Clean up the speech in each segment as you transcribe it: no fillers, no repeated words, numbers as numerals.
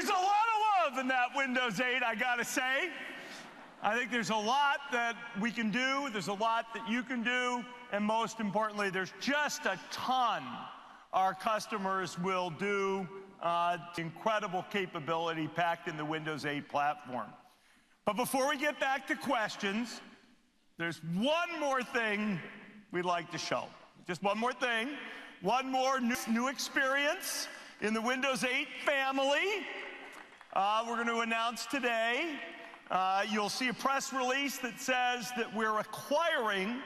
There's a lot of love in that Windows 8, I gotta say. I think there's a lot that we can do, there's a lot that you can do, and most importantly, there's just a ton our customers will do. Incredible capability packed in the Windows 8 platform. But before we get back to questions, there's one more thing we'd like to show. Just one more thing. One more new experience in the Windows 8 family. We're going to announce today. You'll see a press release that says that we're acquiring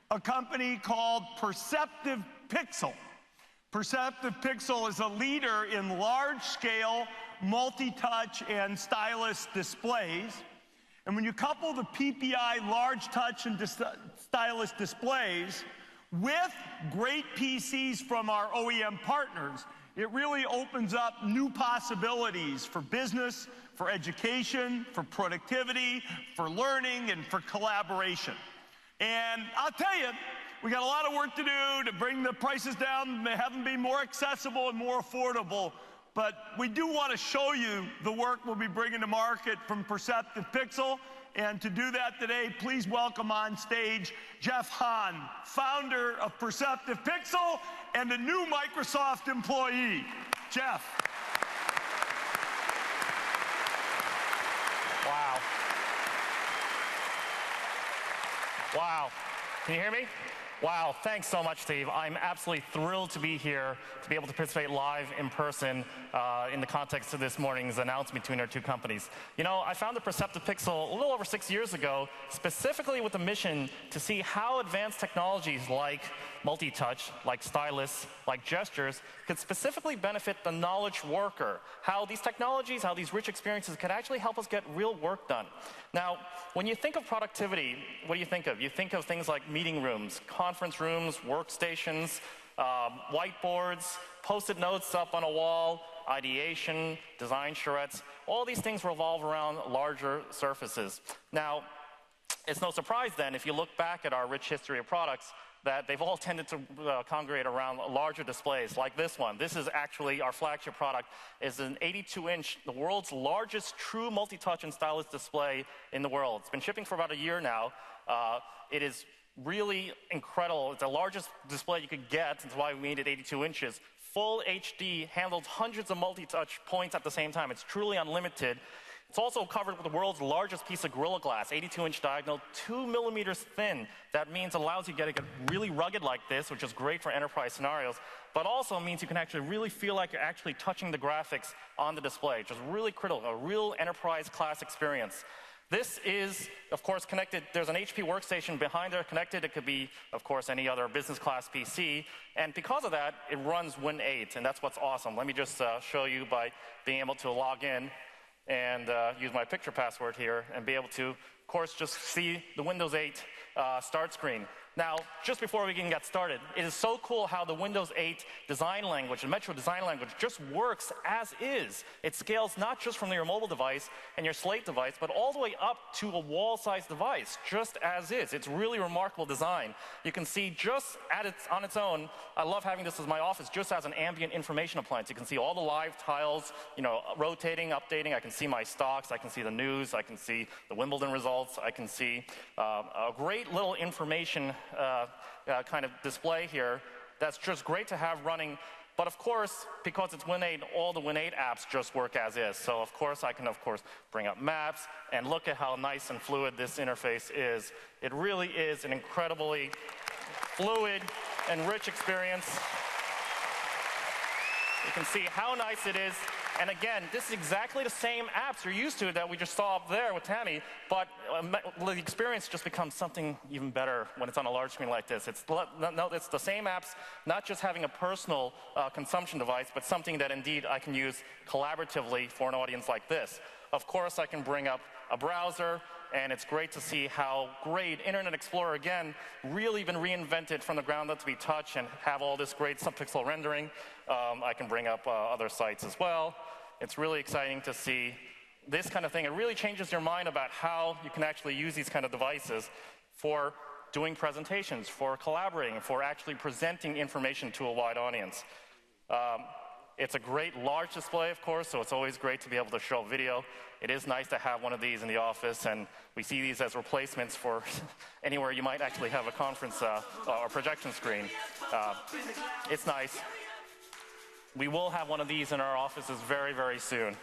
a company called Perceptive Pixel. Perceptive Pixel is a leader in large-scale, multi-touch, and stylus displays. And when you couple the PPI large touch and stylus displays with great PCs from our OEM partners, it really opens up new possibilities for business, for education, for productivity, for learning, and for collaboration. And I'll tell you, we got a lot of work to do to bring the prices down, have them be more accessible and more affordable. But we do want to show you the work we'll be bringing to market from Perceptive Pixel. And to do that today, please welcome on stage Jeff Hahn, founder of Perceptive Pixel and a new Microsoft employee. Jeff. Wow. Wow. Can you hear me? Wow, thanks so much, Steve. I'm absolutely thrilled to be here, to be able to participate live in person in the context of this morning's announcement between our two companies. You know, I founded Perceptive Pixel a little over 6 years ago, specifically with the mission to see how advanced technologies like multi-touch, like stylus, like gestures, could specifically benefit the knowledge worker. How these technologies, how these rich experiences could actually help us get real work done. Now, when you think of productivity, what do you think of? You think of things like meeting rooms, conference rooms, workstations, whiteboards, post-it notes up on a wall, ideation, design charrettes. All these things revolve around larger surfaces. Now, it's no surprise then, if you look back at our rich history of products, that they've all tended to congregate around larger displays like this one. This is actually our flagship product. It's an 82-inch, the world's largest true multi-touch and stylus display in the world. It's been shipping for about a year now. It is really incredible. It's the largest display you could get. That's why we made it 82 inches. Full HD, handles hundreds of multi-touch points at the same time. It's truly unlimited. It's also covered with the world's largest piece of Gorilla Glass, 82-inch diagonal, 2 millimeters thin. That means it allows you to get really rugged like this, which is great for enterprise scenarios, but also means you can actually really feel like you're actually touching the graphics on the display, which is really critical, a real enterprise class experience. This is, of course, connected. There's an HP workstation behind there connected. It could be, of course, any other business class PC. And because of that, it runs Win 8, and that's what's awesome. Let me just show you by being able to log in and use my picture password here and be able to, of course, just see the Windows 8 start screen. Now, just before we can get started, it is so cool how the Windows 8 design language, the Metro design language, just works as is. It scales not just from your mobile device and your Slate device, but all the way up to a wall-sized device, just as is. It's really remarkable design. You can see just on its own, I love having this as my office, just as an ambient information appliance. You can see all the live tiles, you know, rotating, updating. I can see my stocks. I can see the news. I can see the Wimbledon results. I can see a great little information kind of display here that's just great to have running. But of course, because it's Win 8, all the Win 8 apps just work as is. So of course, I can bring up maps and look at how nice and fluid this interface is. It really is an incredibly fluid and rich experience. You can see how nice it is. And again, this is exactly the same apps you're used to that we just saw up there with Tammy, but the experience just becomes something even better when it's on a large screen like this. It's the same apps, not just having a personal consumption device, but something that indeed I can use collaboratively for an audience like this. Of course, I can bring up a browser, and it's great to see how great Internet Explorer, again, really been reinvented from the ground up to be touch and have all this great subpixel rendering. I can bring up other sites as well. It's really exciting to see this kind of thing. It really changes your mind about how you can actually use these kind of devices for doing presentations, for collaborating, for actually presenting information to a wide audience. It's a great large display, of course, so it's always great to be able to show video. It is nice to have one of these in the office, and we see these as replacements for anywhere you might actually have a conference or projection screen. It's nice. We will have one of these in our offices very, very soon.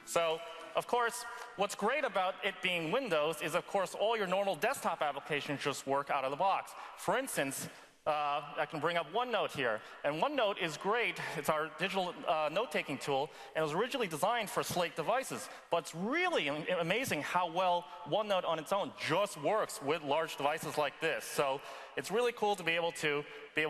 So, of course, what's great about it being Windows is, of course, all your normal desktop applications just work out of the box. For instance, I can bring up OneNote here. And OneNote is great. It's our digital note-taking tool, and it was originally designed for Slate devices. But it's really amazing how well OneNote on its own just works with large devices like this. So it's really cool to be able to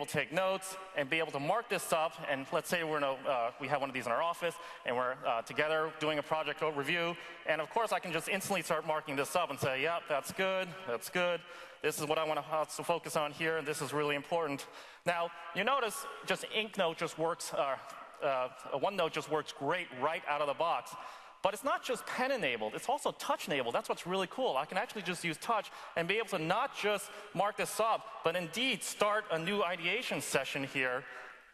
take notes and be able to mark this up. And let's say we have one of these in our office, and we're together doing a project review. And of course, I can just instantly start marking this up and say, yep, that's good, that's good. This is what I want to focus on here, and this is really important. Now, you notice just InkNote just works, OneNote just works great right out of the box. But it's not just pen-enabled, it's also touch-enabled. That's what's really cool. I can actually just use touch and be able to not just mark this up, but indeed start a new ideation session here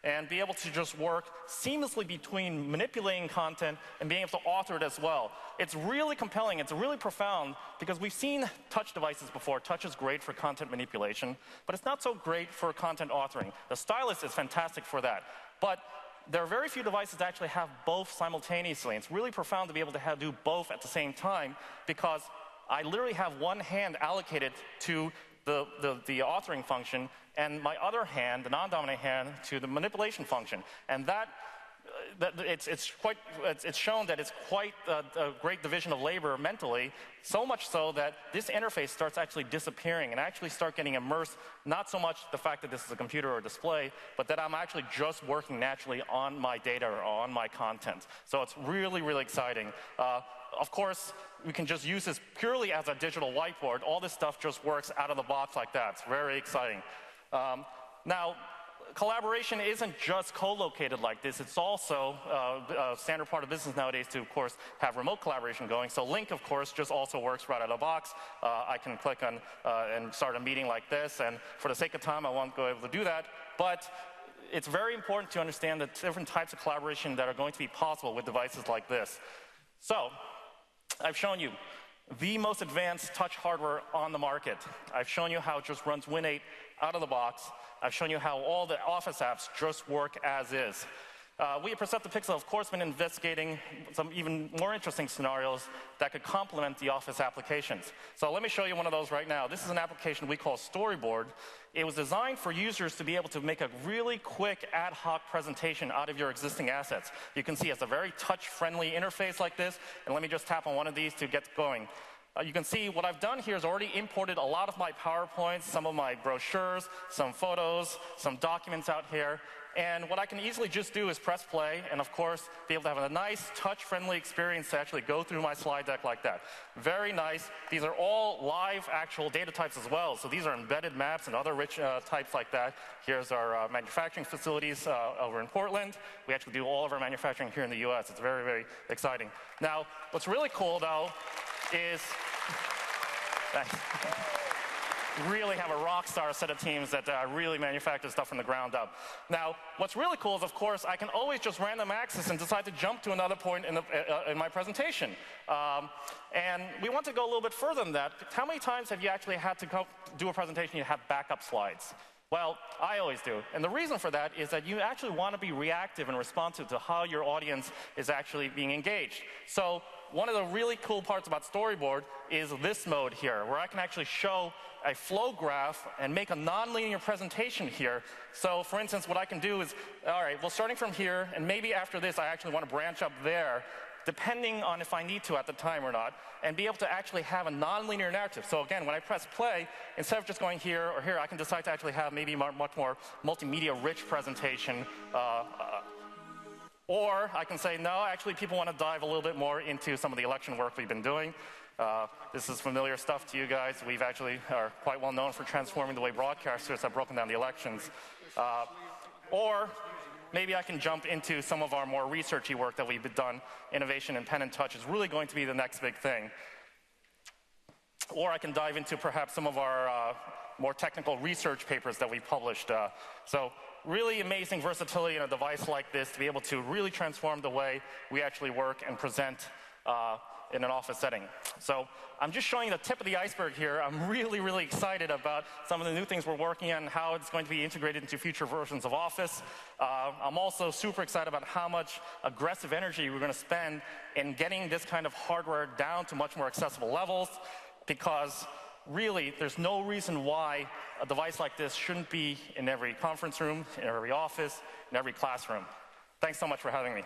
and be able to just work seamlessly between manipulating content and being able to author it as well. It's really compelling, it's really profound, because we've seen touch devices before. Touch is great for content manipulation, but it's not so great for content authoring. The stylus is fantastic for that. But there are very few devices that actually have both simultaneously. It's really profound to be able to do both at the same time, because I literally have one hand allocated to the authoring function, and my other hand, the non-dominant hand, to the manipulation function. And it's shown that it's quite a great division of labor mentally, so much so that this interface starts actually disappearing and actually start getting immersed, not so much the fact that this is a computer or a display, but that I'm actually just working naturally on my data or on my content. So it's really, really exciting. Of course, we can just use this purely as a digital whiteboard. All this stuff just works out of the box like that. It's very exciting. Now, collaboration isn't just co-located like this. It's also a standard part of business nowadays to, of course, have remote collaboration going. So Link, of course, just also works right out of the box. I can click on and start a meeting like this. And for the sake of time, I won't go able to do that. But it's very important to understand the different types of collaboration that are going to be possible with devices like this. So I've shown you the most advanced touch hardware on the market. I've shown you how it just runs Win8 out of the box. I've shown you how all the Office apps just work as is. We at Perceptive Pixel, of course, been investigating some even more interesting scenarios that could complement the Office applications. So let me show you one of those right now. This is an application we call Storyboard. It was designed for users to be able to make a really quick ad hoc presentation out of your existing assets. You can see it's a very touch-friendly interface like this, and let me just tap on one of these to get going. You can see what I've done here is already imported a lot of my PowerPoints, some of my brochures, some photos, some documents out here. And what I can easily just do is press play and, of course, be able to have a nice touch-friendly experience to actually go through my slide deck like that. Very nice. These are all live actual data types as well. So these are embedded maps and other rich types like that. Here's our manufacturing facilities over in Portland. We actually do all of our manufacturing here in the US. It's very, very exciting. Now, what's really cool, though, is really have a rock star set of teams that really manufacture stuff from the ground up. Now, what's really cool is, of course, I can always just random access and decide to jump to another point in my presentation. And we want to go a little bit further than that. How many times have you actually had to go do a presentation you have backup slides? Well, I always do. And the reason for that is that you actually want to be reactive and responsive to how your audience is actually being engaged. So one of the really cool parts about Storyboard is this mode here, where I can actually show a flow graph and make a nonlinear presentation here. So for instance, what I can do is, all right, well, starting from here, and maybe after this, I actually want to branch up there, depending on if I need to at the time or not, and be able to actually have a nonlinear narrative. So again, when I press play, instead of just going here or here, I can decide to actually have maybe a much more multimedia-rich presentation. Or I can say, no, actually people want to dive a little bit more into some of the election work we've been doing. This is familiar stuff to you guys. We've actually are quite well known for transforming the way broadcasters have broken down the elections. Or maybe I can jump into some of our more researchy work that we've done. Innovation in pen and touch is really going to be the next big thing. Or I can dive into perhaps some of our more technical research papers that we published. So really amazing versatility in a device like this to be able to really transform the way we actually work and present in an office setting. So I'm just showing the tip of the iceberg here. I'm really, really excited about some of the new things we're working on and how it's going to be integrated into future versions of Office. I'm also super excited about how much aggressive energy we're going to spend in getting this kind of hardware down to much more accessible levels, because really there's no reason why a device like this shouldn't be in every conference room, in every office, in every classroom. Thanks so much for having me.